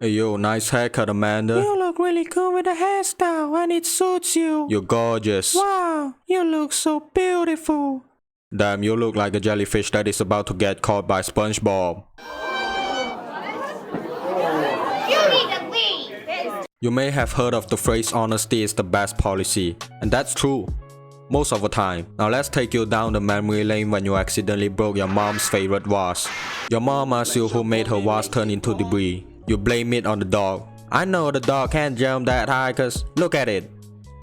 Hey yo, nice haircut, Amanda. You look really cool with the hairstyle and it suits you. You're gorgeous. Wow, you look so beautiful. Damn, you look like a jellyfish that is about to get caught by SpongeBob. You need to leave. You may have heard of the phrase honesty is the best policy, and that's true. Most of the time. Now let's take you down the memory lane when you accidentally broke your mom's favorite vase. Your mom asks you who made her vase turn into debris. You blame it on the dog. I know the dog can't jump that high cause look at it.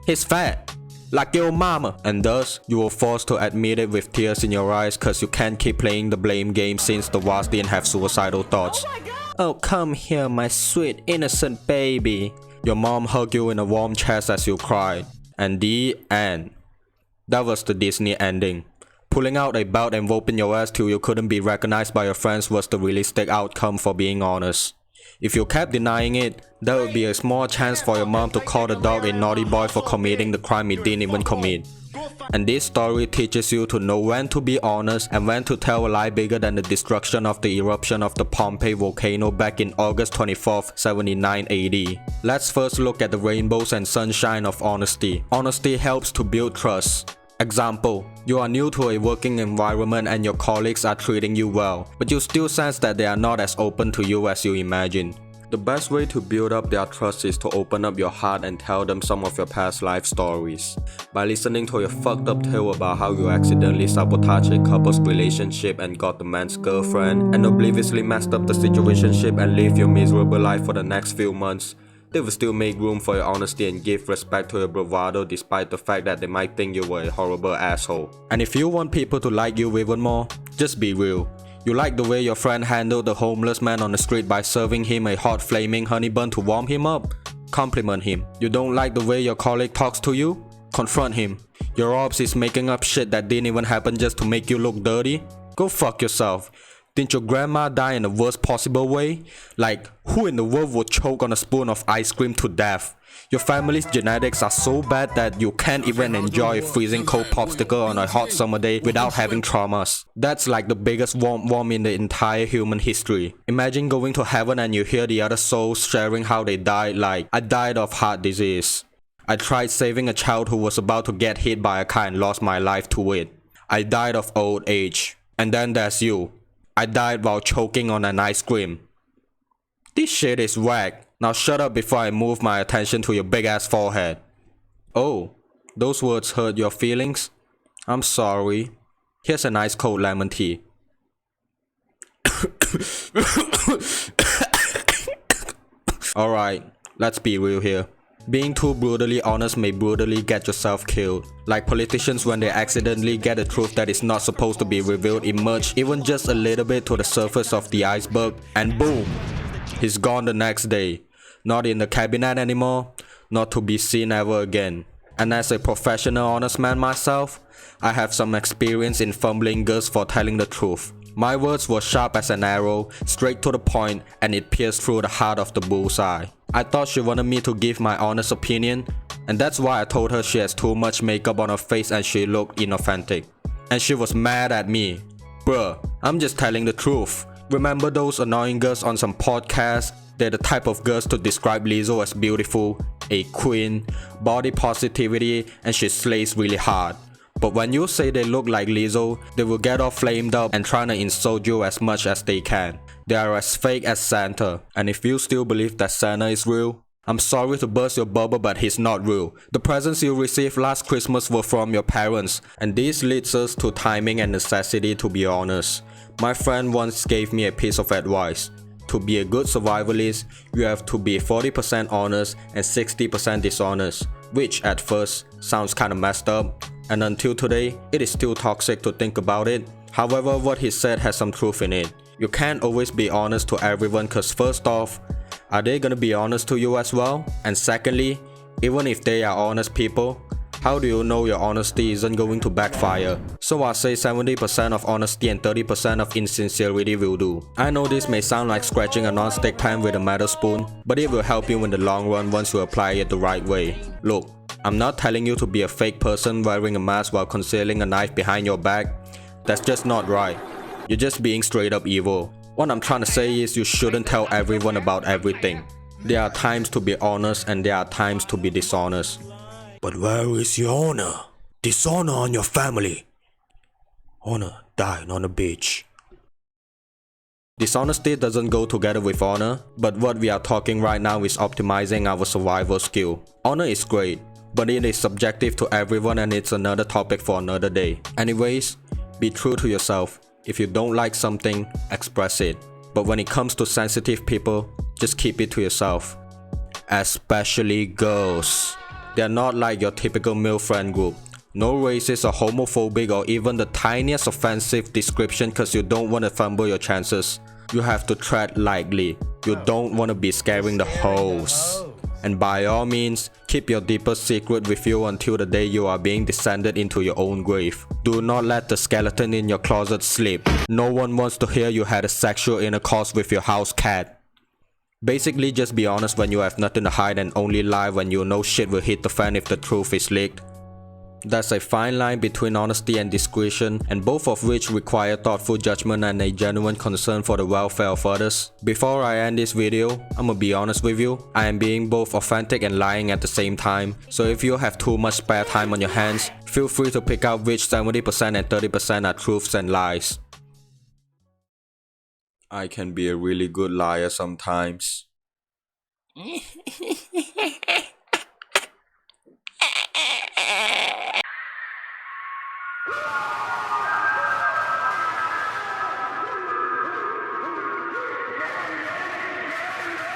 He's fat. Like your mama. And thus, you were forced to admit it with tears in your eyes cause you can't keep playing the blame game since the vase didn't have suicidal thoughts. Oh, come here, my sweet innocent baby. Your mom hugged you in a warm chest as you cried. And the end. That was the Disney ending. Pulling out a belt and whooping your ass till you couldn't be recognized by your friends was the realistic outcome for being honest. If you kept denying it, there would be a small chance for your mom to call the dog a naughty boy for committing the crime he didn't even commit. And this story teaches you to know when to be honest and when to tell a lie bigger than the destruction of the eruption of the Pompeii volcano back in August 24th, 79 AD. Let's first look at the rainbows and sunshine of honesty. Honesty helps to build trust. Example, you are new to a working environment and your colleagues are treating you well, but you still sense that they are not as open to you as you imagine. The best way to build up their trust is to open up your heart and tell them some of your past life stories. By listening to your fucked up tale about how you accidentally sabotaged a couple's relationship and got the man's girlfriend, and obliviously messed up the situationship and lived your miserable life for the next few months, they will still make room for your honesty and give respect to your bravado despite the fact that they might think you were a horrible asshole. And if you want people to like you even more, just be real. You like the way your friend handled the homeless man on the street by serving him a hot flaming honey bun to warm him up? Compliment him. You don't like the way your colleague talks to you? Confront him. Your ops is making up shit that didn't even happen just to make you look dirty? Go fuck yourself. Didn't your grandma die in the worst possible way? Like, who in the world would choke on a spoon of ice cream to death? Your family's genetics are so bad that you can't even enjoy a freezing cold popsicle on a hot summer day without having traumas. That's like the biggest worm in the entire human history. Imagine going to heaven and you hear the other souls sharing how they died, like, I died of heart disease. I tried saving a child who was about to get hit by a car and lost my life to it. I died of old age. And then there's you. I died while choking on an ice cream. This shit is whack. Now shut up before I move my attention to your big ass forehead. Oh, those words hurt your feelings? I'm sorry. Here's a nice cold lemon tea. Alright, let's be real here. Being too brutally honest may brutally get yourself killed. Like politicians when they accidentally get a truth that is not supposed to be revealed emerge even just a little bit to the surface of the iceberg, and boom, he's gone the next day. Not in the cabinet anymore, not to be seen ever again. And as a professional honest man myself, I have some experience in fumbling girls for telling the truth. My words were sharp as an arrow, straight to the point, and it pierced through the heart of the bullseye. I thought she wanted me to give my honest opinion, and that's why I told her she has too much makeup on her face and she looked inauthentic. And she was mad at me. Bruh, I'm just telling the truth. Remember those annoying girls on some podcasts? They're the type of girls to describe Lizzo as beautiful, a queen, body positivity, and she slays really hard. But when you say they look like Lizzo, they will get all flamed up and trying to insult you as much as they can. They are as fake as Santa. And if you still believe that Santa is real, I'm sorry to burst your bubble, but he's not real. The presents you received last Christmas were from your parents. And this leads us to timing and necessity, to be honest. My friend once gave me a piece of advice. To be a good survivalist, you have to be 40% honest and 60% dishonest, which at first sounds kinda messed up, and until today, it is still toxic to think about it. However, what he said has some truth in it. You can't always be honest to everyone cause first off, are they gonna be honest to you as well? And secondly, even if they are honest people, how do you know your honesty isn't going to backfire? So I say 70% of honesty and 30% of insincerity will do. I know this may sound like scratching a non-stick pan with a metal spoon, but it will help you in the long run once you apply it the right way. Look, I'm not telling you to be a fake person wearing a mask while concealing a knife behind your back. That's just not right. You're just being straight up evil. What I'm trying to say is you shouldn't tell everyone about everything. There are times to be honest and there are times to be dishonest. But where is your honor? Dishonor on your family. Honor died on the beach. Dishonesty doesn't go together with honor, but what we are talking right now is optimizing our survival skill. Honor is great, but it is subjective to everyone and it's another topic for another day. Anyways, be true to yourself. If you don't like something, express it. But when it comes to sensitive people, just keep it to yourself. Especially girls. They're not like your typical male friend group. No racist or homophobic or even the tiniest offensive description cause you don't want to fumble your chances. You have to tread lightly. You don't want to be scaring the hoes. And by all means, keep your deepest secret with you until the day you are being descended into your own grave. Do not let the skeleton in your closet sleep. No one wants to hear you had a sexual intercourse with your house cat. Basically, just be honest when you have nothing to hide and only lie when you know shit will hit the fan if the truth is leaked. There's a fine line between honesty and discretion, and both of which require thoughtful judgment and a genuine concern for the welfare of others. Before I end this video, I'ma be honest with you, I am being both authentic and lying at the same time. So if you have too much spare time on your hands, feel free to pick out which 70% and 30% are truths and lies. I can be a really good liar sometimes.